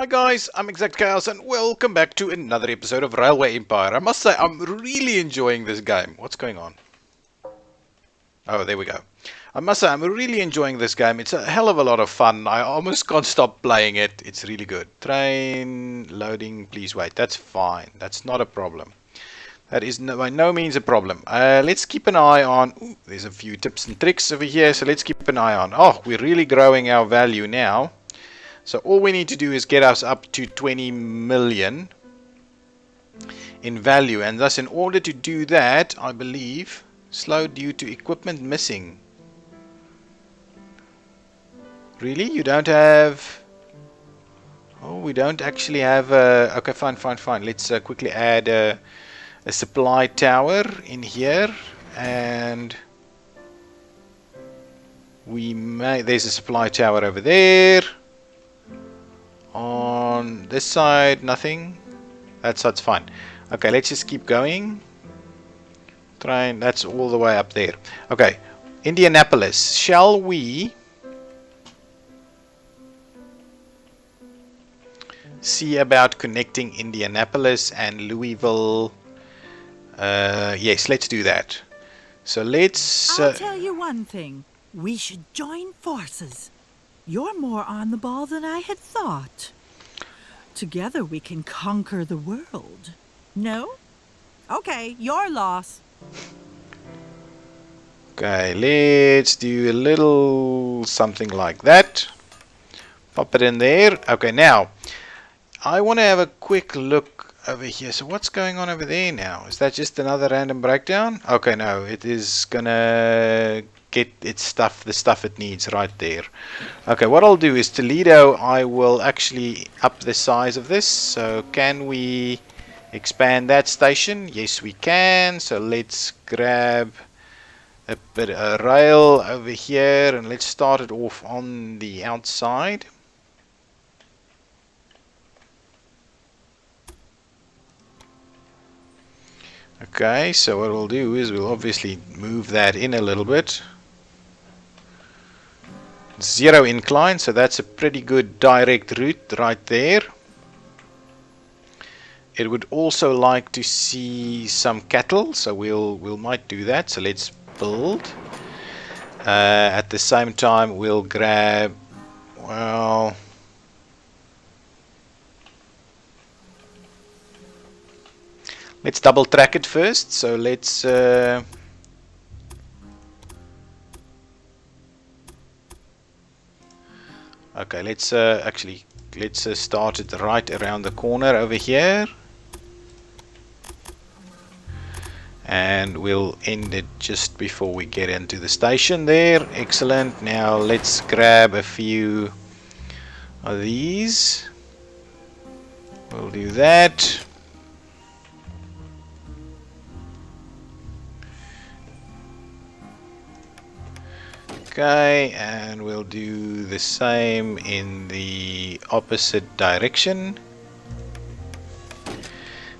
Hi guys, I'm ExactChaos and welcome back to another episode of Railway Empire. I must say I'm really enjoying this game. What's going on? Oh, there we go. I must say I'm really enjoying this game. It's a hell of a lot of fun. I almost can't stop playing it. It's really good. Train loading, please wait. That's fine. That's not a problem. That is by no means a problem. Let's keep an eye on... Ooh, there's a few tips and tricks over here, so let's keep an eye on... Oh, we're really growing our value now. So all we need to do is get us up to 20 million in value, and thus in order to do that, I believe, slow due to equipment missing. Really? You don't have... Oh, we don't actually have a... Okay, fine. Let's quickly add a supply tower in here, and we may... There's a supply tower over there. On this side, nothing. That side's fine. Okay, let's just keep going. Train, that's all the way up there. Okay, Indianapolis. Shall we see about connecting Indianapolis and Louisville? Yes, let's do that. So let's... I'll tell you one thing. We should join forces. You're more on the ball than I had thought. Together we can conquer the world. No? Okay, your loss. Okay, let's do a little something like that. Pop it in there. Okay, now, I want to have a quick look over here. So what's going on over there now? Is that just another random breakdown? Okay, no, it is gonna get its stuff, the stuff it needs right there. Okay, what I'll do is Toledo, I will actually up the size of this. So can we expand that station? Yes, we can. So let's grab a bit of rail over here and let's start it off on the outside. Okay, so what we'll do is we'll obviously move that in a little bit. Zero incline, so that's a pretty good direct route right there. It would also like to see some cattle, so we'll might do that. So let's build. At the same time, we'll grab, well, let's double track it first. So let's okay, let's actually let's start it right around the corner over here, and we'll end it just before we get into the station there. Excellent. Now let's grab a few of these. We'll do that. Okay, and we'll do the same in the opposite direction,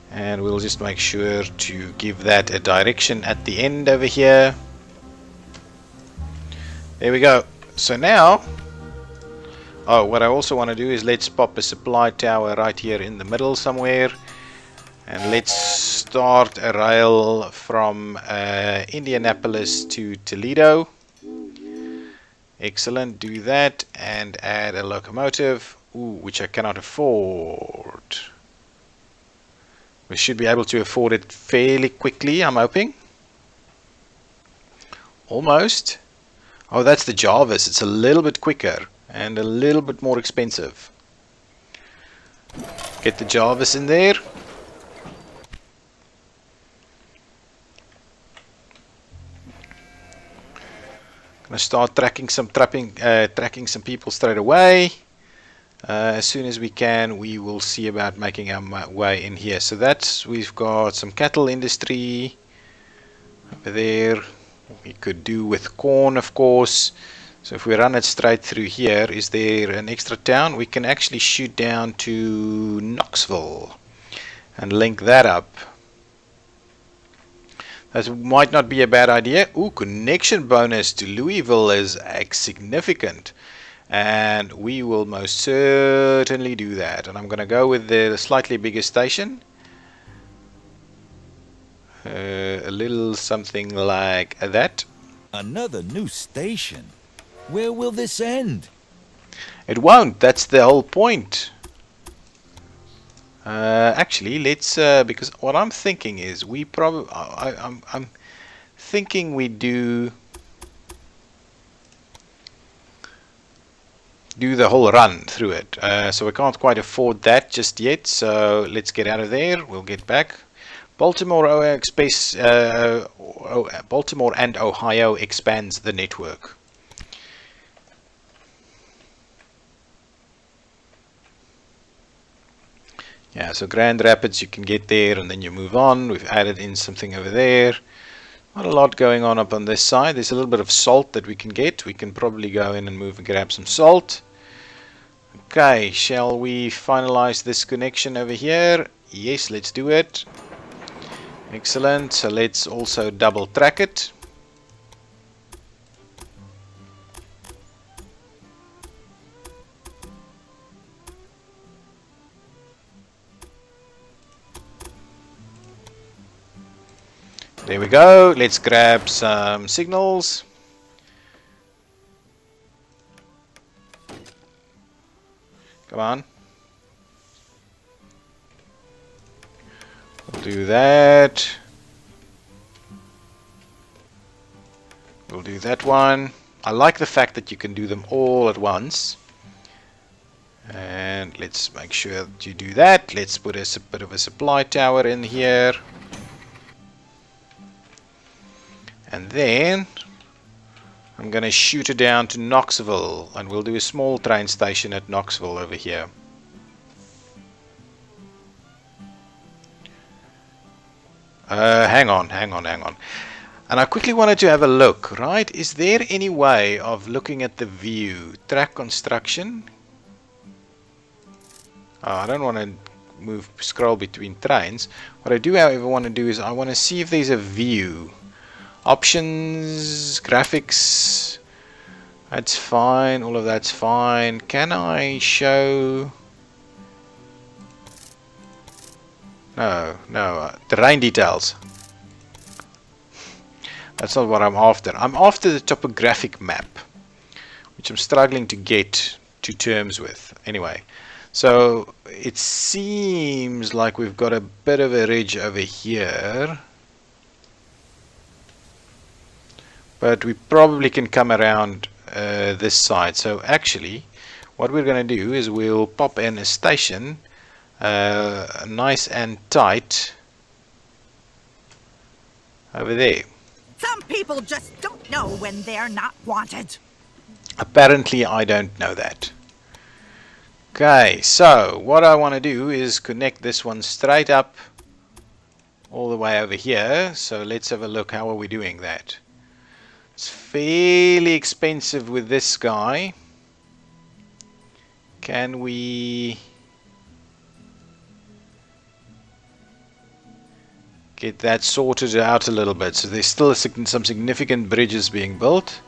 and we'll just make sure to give that a direction at the end over here. There we go. So now, oh, what I also want to do is let's pop a supply tower right here in the middle somewhere, and let's start a rail from Indianapolis to Toledo. Excellent, do that and add a locomotive, which I cannot afford. We should be able to afford it fairly quickly, I'm hoping. Almost. Oh, that's the Jarvis. It's a little bit quicker and a little bit more expensive. Get the Jarvis in there. Gonna start tracking some people straight away. As soon as we can, we will see about making our way in here. So that's, we've got some cattle industry over there. We could do with corn, of course. So if we run it straight through here, is there an extra town? We can actually shoot down to Knoxville and link that up. That might not be a bad idea. Ooh, connection bonus to Louisville is significant. And we will most certainly do that. And I'm going to go with the slightly bigger station. A little something like that. Another new station? Where will this end? It won't. That's the whole point. Actually, let's because what I'm thinking is we probably I'm thinking we do the whole run through it. So we can't quite afford that just yet. So let's get out of there. We'll get back. Baltimore Baltimore and Ohio expands the network. Yeah, so Grand Rapids you can get there and then you move on. We've added in something over there. Not a lot going on up on this side. There's a little bit of salt that we can get. We can probably go in and move and grab some salt. Okay, shall we finalize this connection over here? Yes, let's do it. Excellent. So let's also double track it. There we go. Let's grab some signals. Come on. We'll do that. We'll do that one. I like the fact that you can do them all at once. And let's make sure that you do that. Let's put a bit of a supply tower in here. And then I'm going to shoot it down to Knoxville, and we'll do a small train station at Knoxville over here. Hang on. And I quickly wanted to have a look, right? Is there any way of looking at the view? Track construction. Oh, I don't want to scroll between trains. What I do, however, want to do is I want to see if there's a view. Options, graphics, that's fine, all of that's fine. Can I show... No, terrain details. That's not what I'm after. I'm after the topographic map, which I'm struggling to get to terms with. Anyway, so it seems like we've got a bit of a ridge over here. But we probably can come around this side. So actually, what we're going to do is we'll pop in a station nice and tight over there. Some people just don't know when they're not wanted. Apparently I don't know that. Okay, so what I want to do is connect this one straight up all the way over here. So let's have a look. How are we doing that? It's fairly expensive with this guy. Can we get that sorted out a little bit? So there's still some significant bridges being built.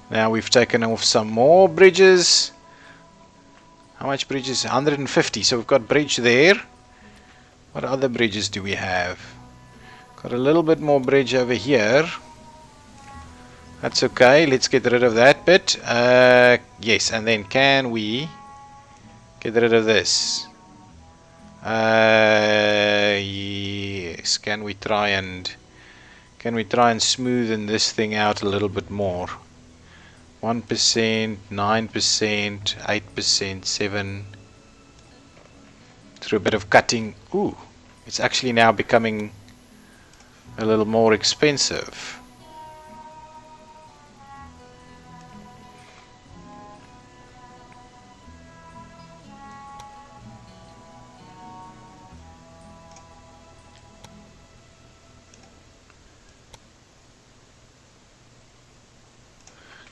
Now we've taken off some more bridges. How much bridges? 150. So we've got bridge there. What other bridges do we have? Got a little bit more bridge over here. That's okay. Let's get rid of that bit. Yes, and then can we get rid of this? Yes. Can we try and smoothen this thing out a little bit more? 1%, 9%, 8%, 7%. Through a bit of cutting. Ooh, it's actually now becoming a little more expensive.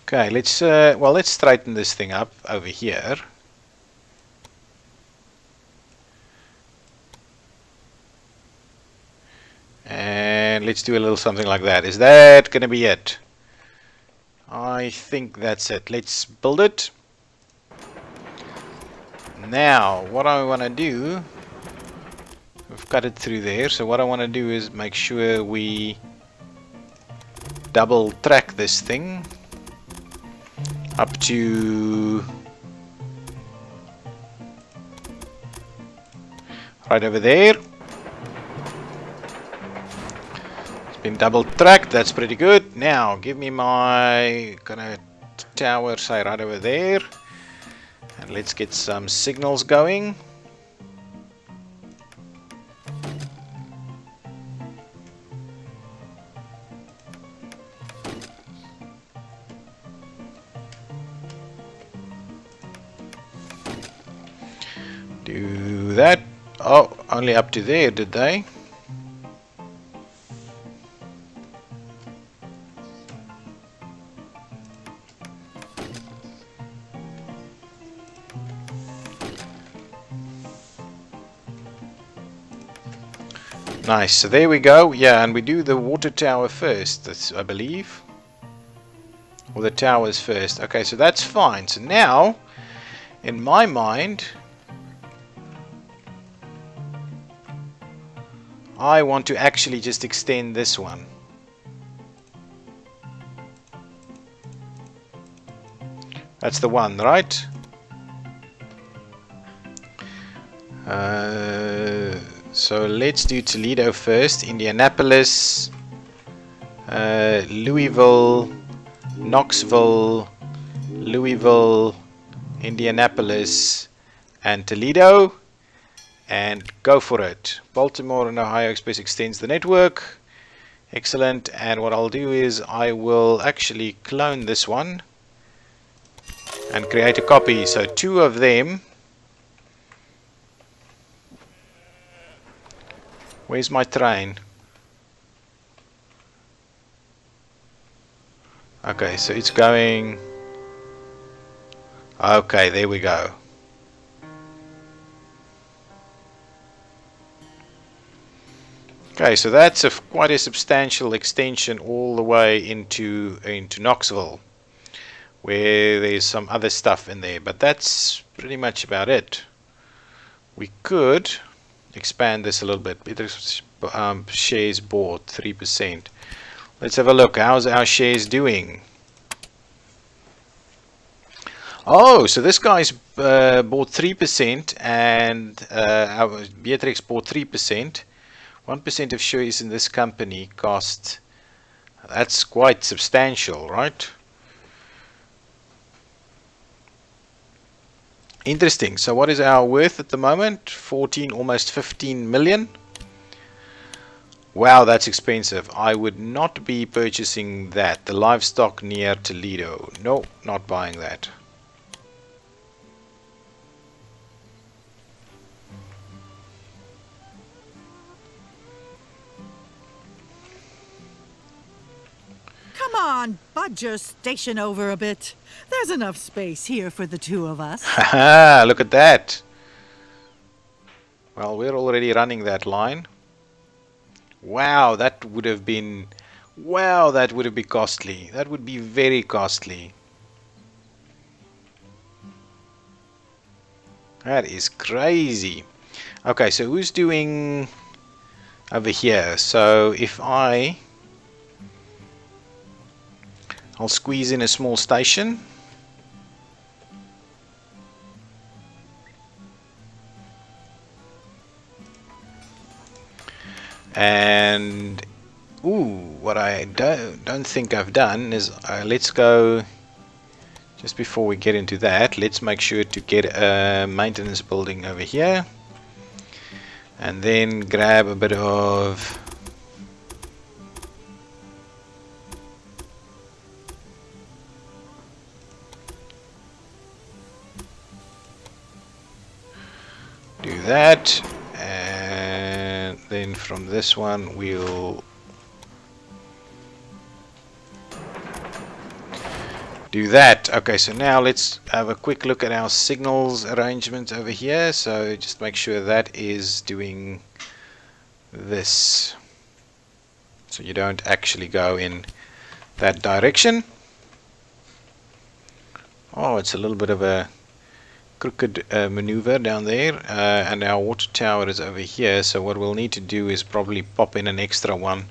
Okay, let's straighten this thing up over here. And And let's do a little something like that. Is that gonna be it? I think that's it. Let's build it. Now, what I want to do, we've cut it through there, so what I want to do is make sure we double track this thing up to right over there. It's been double tracked, that's pretty good. Now give me my kind of tower, say right over there, and let's get some signals going. Do that. Oh, only up to there, did they? Nice, so there we go. Yeah, and we do the water tower first, that's, I believe. Or the towers first. Okay, so that's fine. So now, in my mind, I want to actually just extend this one. That's the one, right? So let's do Toledo first, Indianapolis, Louisville, Knoxville, Louisville, Indianapolis, and Toledo, and go for it. Baltimore and Ohio Express extends the network. Excellent. And what I'll do is I will actually clone this one and create a copy. So two of them. Where's my train? Okay, so it's going. Okay, there we go. Okay, so that's quite a substantial extension all the way into Knoxville, where there's some other stuff in there, but that's pretty much about it. We could expand this a little bit. Shares bought 3%. Let's have a look. How's our shares doing? Oh, so this guy's bought 3%, and our Beatrix bought 3%. 1% of shares in this company cost. That's quite substantial, right? Interesting. So what is our worth at the moment? 14, almost 15 million. Wow, that's expensive. I would not be purchasing that. The livestock near Toledo. No, not buying that. Come on, budge your station over a bit. There's enough space here for the two of us. Haha, look at that. Well, we're already running that line. Wow, that would have been... Wow, that would have been costly. That would be very costly. That is crazy. Okay, so who's doing over here? So if I'll squeeze in a small station. And what I don't think I've done is let's go, just before we get into that, let's make sure to get a maintenance building over here, and then grab a bit of do that, and then from this one we'll do that. Okay, so now let's have a quick look at our signals arrangement over here. So just make sure that is doing this. so you don't actually go in that direction. Oh, it's a little bit of a crooked maneuver down there, and our water tower is over here, so what we'll need to do is probably pop in an extra one,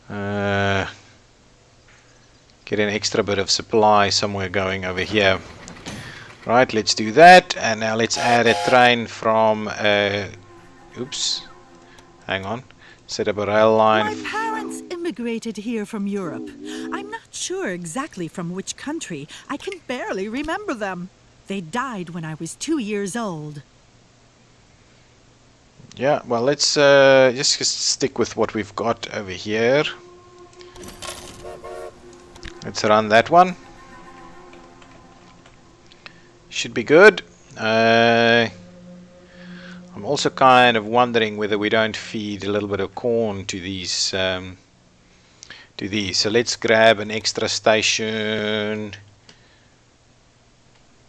get an extra bit of supply somewhere going over here. Right, let's do that, and now let's add a train from oops, hang on, set up a rail line. My parents immigrated here from Europe. I'm not sure exactly from which country. I can barely remember them. They died when I was 2 years old. Yeah, well, let's just stick with what we've got over here. Let's run that one. Should be good. I'm also kind of wondering whether we don't feed a little bit of corn to these. So let's grab an extra station.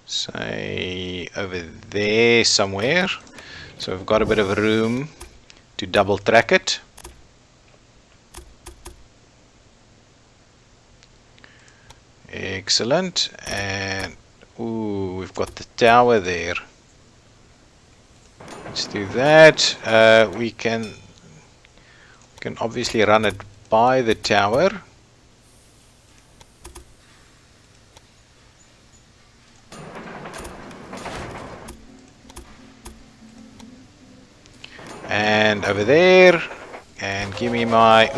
Say over there somewhere. So we've got a bit of room to double track it. Excellent. And ooh, we've got the tower there. Let's do that. We can obviously run it by the tower. And over there, and give me my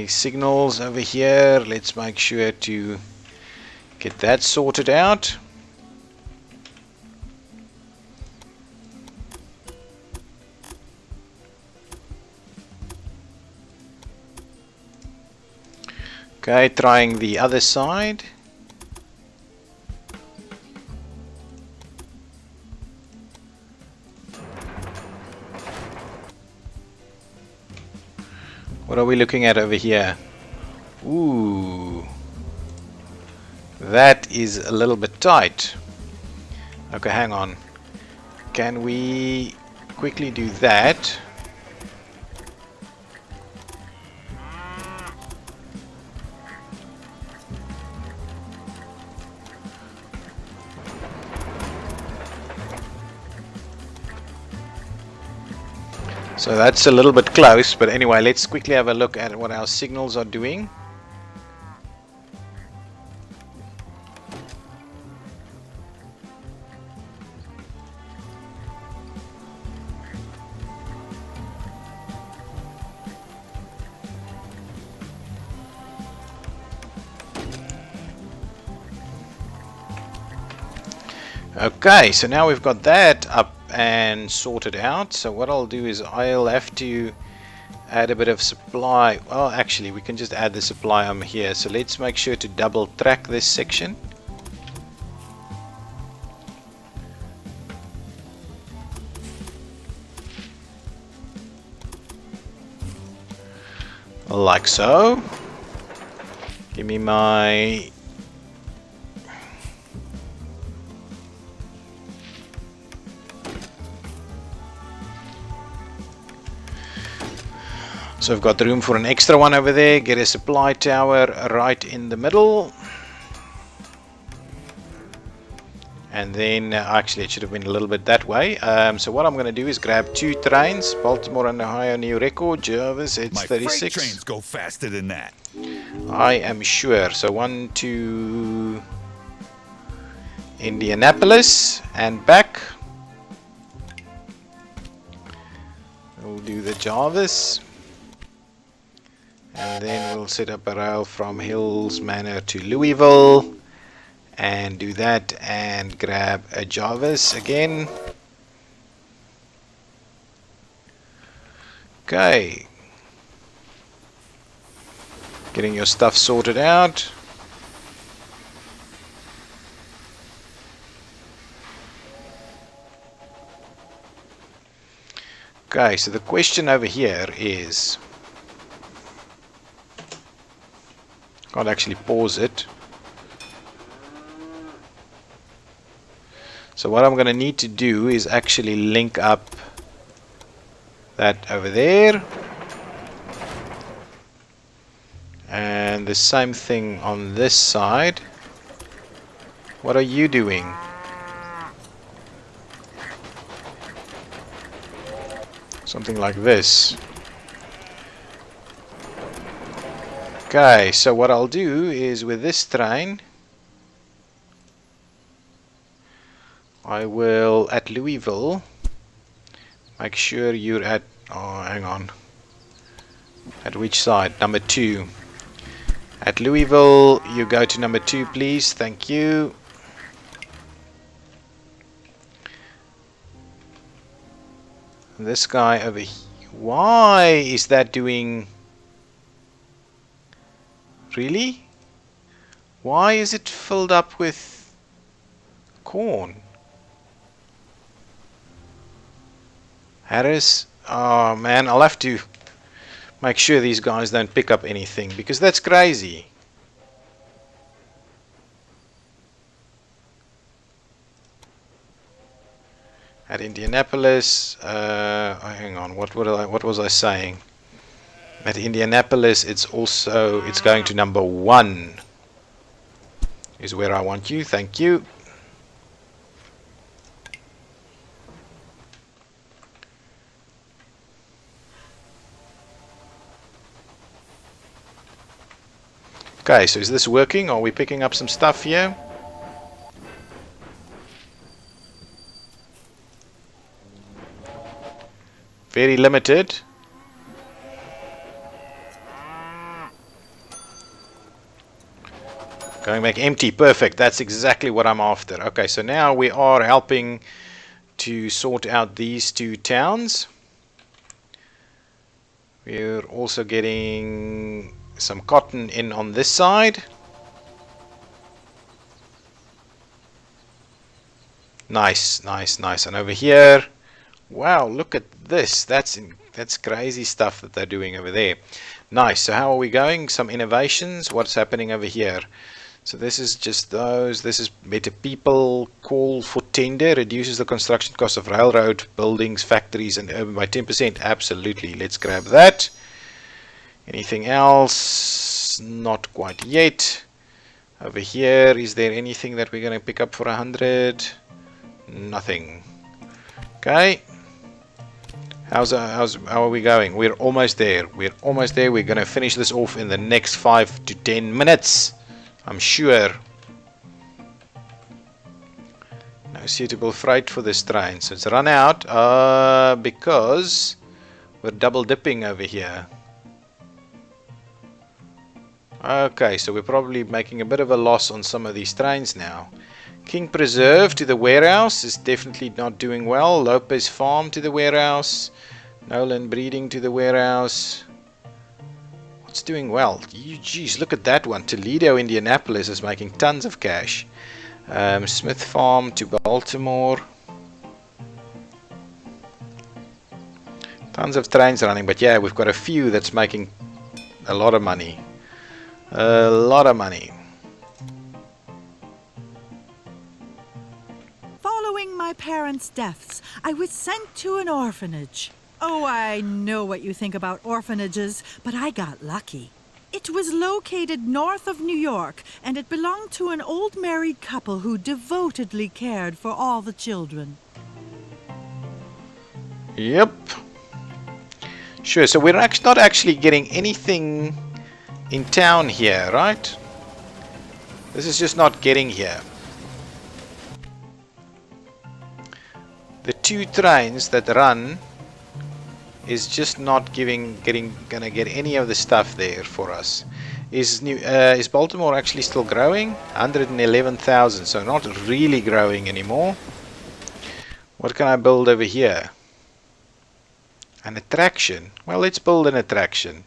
signals over here. Let's make sure to get that sorted out. Okay, trying the other side. What are we looking at over here? Ooh, that is a little bit tight. Okay, hang on. Can we quickly do that? So that's a little bit close, but anyway, let's quickly have a look at what our signals are doing. Okay, so now we've got that up and sorted out. So what I'll do is I'll have to add a bit of supply. Well, actually, we can just add the supply on here. So let's make sure to double track this section. Like so. Give me my... So I've got the room for an extra one over there. Get a supply tower right in the middle. And then, actually it should have been a little bit that way. So what I'm going to do is grab 2 trains. Baltimore and Ohio New Record, Jervis, it's My 36. freight trains go faster than that. I am sure. So 1 to Indianapolis and back. We'll do the Jarvis. And then we'll set up a rail from Hills Manor to Louisville and do that and grab a Jarvis again. Okay, getting your stuff sorted out. Okay, so the question over here is, can't actually pause it. So what I'm going to need to do is actually link up that over there. And the same thing on this side. What are you doing? Something like this. Okay, so what I'll do is with this train, I will at Louisville make sure you're at, oh hang on, at which side? Number 2. At Louisville you go to number 2 please, thank you. This guy over here, why is that doing, really? Why is it filled up with corn? Harris, oh man, I'll have to make sure these guys don't pick up anything because that's crazy. At Indianapolis, hang on, what was I saying? At Indianapolis, it's going to number 1 is where I want you. Thank you. Okay, so is this working? Are we picking up some stuff here? Very limited. Going back empty. Perfect. That's exactly what I'm after. Okay, so now we are helping to sort out these 2 towns. We're also getting some cotton in on this side. Nice, nice, nice. And over here, wow, look at this. That's crazy stuff that they're doing over there. Nice. So how are we going? Some innovations. What's happening over here? So this is just those. This is better people. Call for tender. Reduces the construction cost of railroad, buildings, factories, and urban by 10%. Absolutely. Let's grab that. Anything else? Not quite yet. Over here, is there anything that we're going to pick up for 100? Nothing. Okay. How are we going? We're almost there. We're almost there. We're going to finish this off in the next 5 to 10 minutes. I'm sure. No suitable freight for this train. So it's run out because we're double dipping over here. Okay, so we're probably making a bit of a loss on some of these trains now. King Preserve to the warehouse is definitely not doing well. Lopez Farm to the warehouse. Nolan Breeding to the warehouse. What's doing well? Geez, look at that one. Toledo, Indianapolis is making tons of cash. Smith Farm to Baltimore. Tons of trains running, but yeah, we've got a few that's making a lot of money. A lot of money. Following my parents' deaths, I was sent to an orphanage. Oh, I know what you think about orphanages, but I got lucky. It was located north of New York, and it belonged to an old married couple who devotedly cared for all the children. Yep. Sure, so we're not actually getting anything in town here, right? This is just not getting here. The 2 trains that run is just not gonna get any of the stuff there for us. Is Baltimore actually still growing? 111,000, so not really growing anymore. What can I build over here? An attraction. Well, let's build an attraction.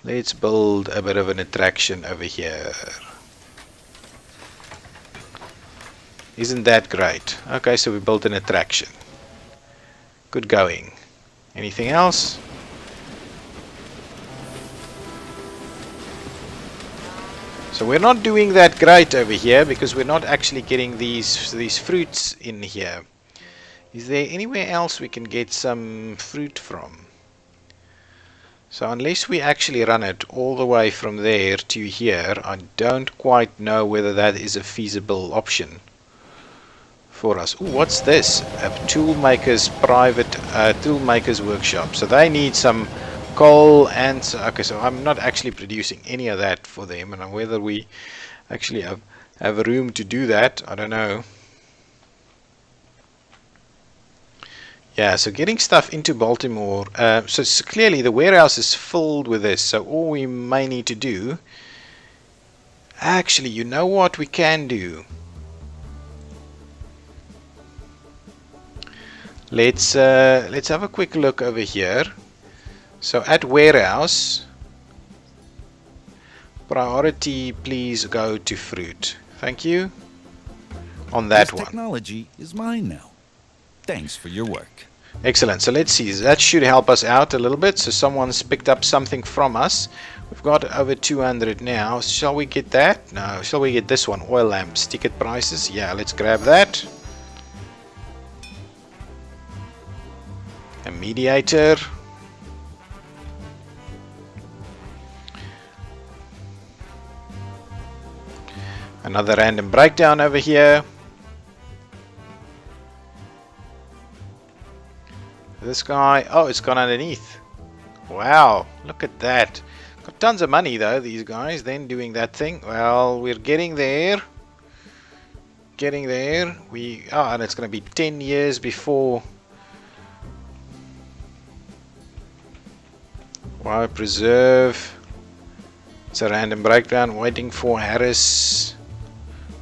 Let's build a bit of an attraction over here. Isn't that great? Okay, so we built an attraction. Good going. Anything else? So we're not doing that great over here because we're not actually getting these fruits in here. Is there anywhere else we can get some fruit from? So unless we actually run it all the way from there to here, I don't quite know whether that is a feasible option for us. Ooh, what's this? A toolmaker's private toolmaker's workshop. So they need some coal and okay, so I'm not actually producing any of that for them, and whether we actually have room to do that, I don't know. Yeah, so getting stuff into Baltimore. So clearly the warehouse is filled with this. So all we may need to do, actually, you know what we can do? Let's have a quick look over here. So at warehouse, priority, please go to fruit. Thank you. On that This one. technology is mine now. Thanks for your work. Excellent. So let's see. That should help us out a little bit. So someone's picked up something from us. We've got over 200 now. Shall we get that? No. Shall we get this one? Oil lamps. Ticket prices. Yeah, let's grab that. A mediator. Another random breakdown over here. This guy, oh, it's gone underneath. Wow, look at that. Got tons of money though, these guys, then doing that thing. Well, we're getting there. Getting there. And it's going to be 10 years before. Wow, preserve. It's a random breakdown, waiting for Harris.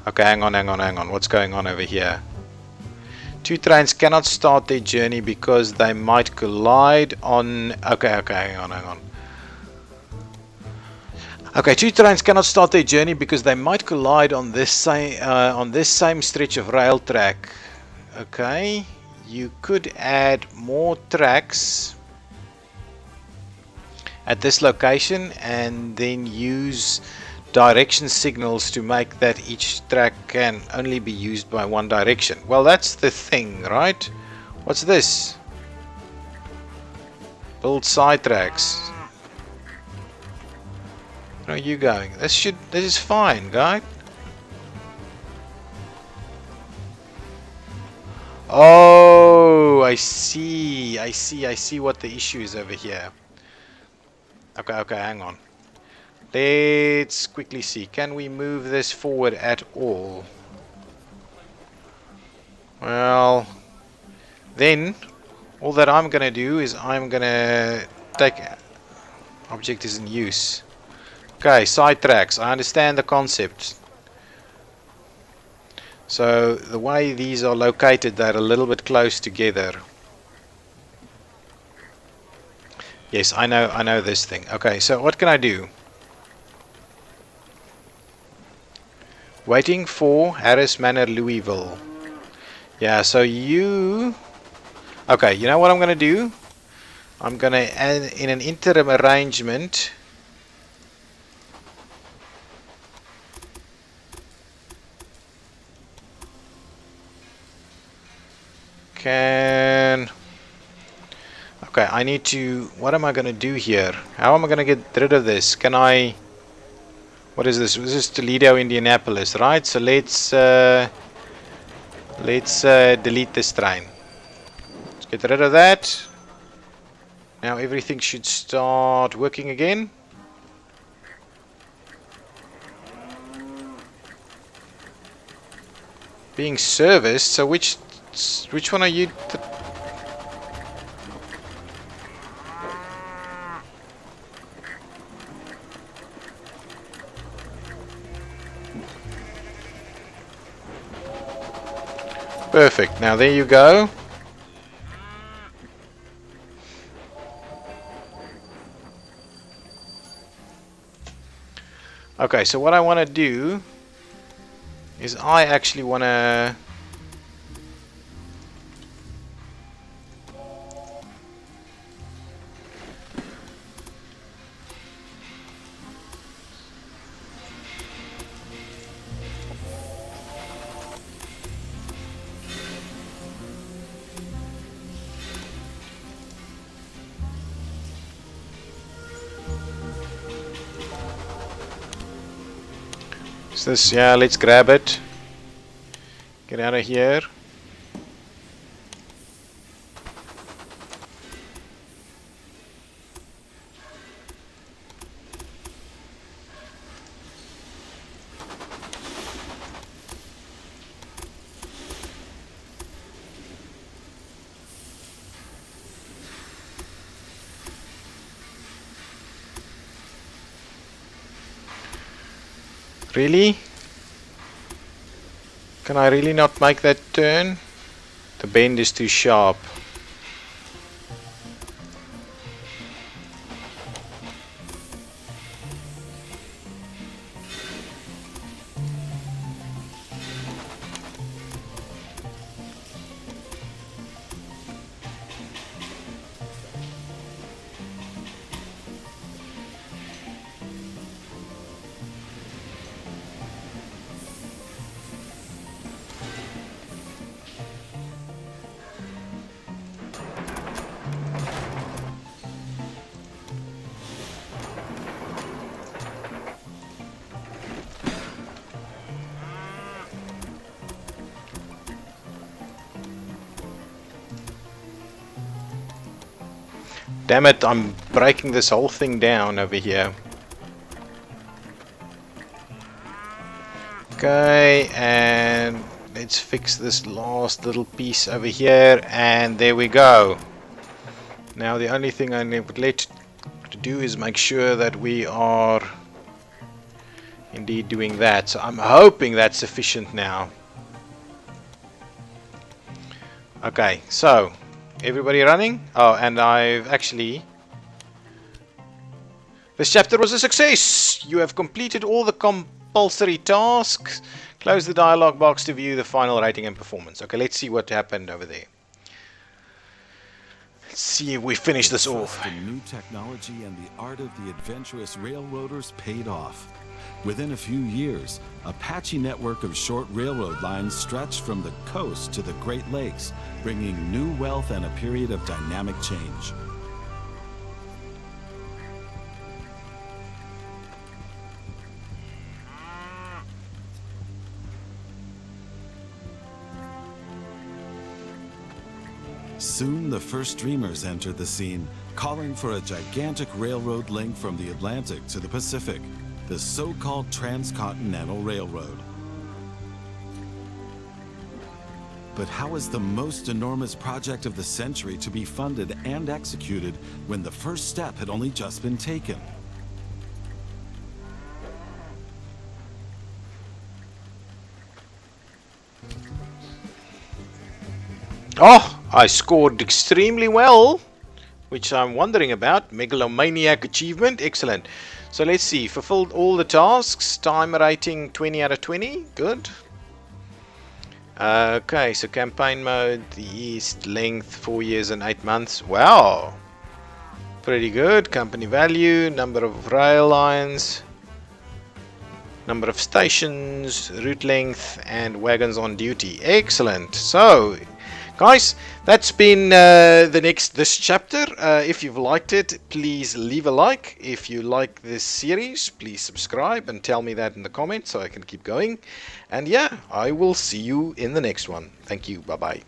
Okay, hang on. What's going on over here? Two trains cannot start their journey because they might collide on... Okay, hang on. Okay, two trains cannot start their journey because they might collide on this same stretch of rail track. Okay, you could add more tracks at this location and then use direction signals to make that each track can only be used by one direction. Well, that's the thing, right? What's this? Build side tracks. Where are you going? This is fine, guy. Oh, I see what the issue is over here. Okay, hang on. Let's quickly see. Can we move this forward at all? Well, then all that I'm gonna do is I'm gonna take object is in use. Okay, side tracks. I understand the concept. So the way these are located, they're a little bit close together. Yes, I know this thing. Okay, so what can I do? Waiting for Harris Manor, Louisville. Yeah, so you... Okay, you know what I'm going to do? I'm going to add in an interim arrangement. Okay, I need to... What am I going to do here? How am I going to get rid of this? Can I... What is this? This is Toledo, Indianapolis, right? So let's delete this train. Let's get rid of that. Now everything should start working again. Being serviced. So which one are you? Perfect. Now there you go. Okay, so what I want to do is I actually want to... Is this? Yeah, let's grab it. Get out of here. Really? Can I really not make that turn? The bend is too sharp. Damn it, I'm breaking this whole thing down over here. Okay, and let's fix this last little piece over here, and there we go. Now the only thing I would let to do is make sure that we are indeed doing that. So I'm hoping that's sufficient now. Okay, so everybody running? Oh, and I've actually... This chapter was a success! You have completed all the compulsory tasks. Close the dialog box to view the final rating and performance. Okay, let's see what happened over there. Let's see if we finish this off. The new technology and the art of the adventurous railroaders paid off. Within a few years, a patchy network of short railroad lines stretched from the coast to the Great Lakes, bringing new wealth and a period of dynamic change. Soon the first dreamers entered the scene, calling for a gigantic railroad link from the Atlantic to the Pacific, the so-called Transcontinental Railroad. But how is the most enormous project of the century to be funded and executed when the first step had only just been taken? Oh, I scored extremely well, which I'm wondering about. Megalomaniac achievement, excellent. So let's see, fulfilled all the tasks, time rating 20 out of 20, good. Okay, so campaign mode, the east, length 4 years and 8 months, wow. Pretty good, company value, number of rail lines, number of stations, route length, and wagons on duty, excellent. So guys, that's been this chapter. If you've liked it, please leave a like. If you like this series, please subscribe and tell me that in the comments so I can keep going. And yeah, I will see you in the next one. Thank you. Bye-bye.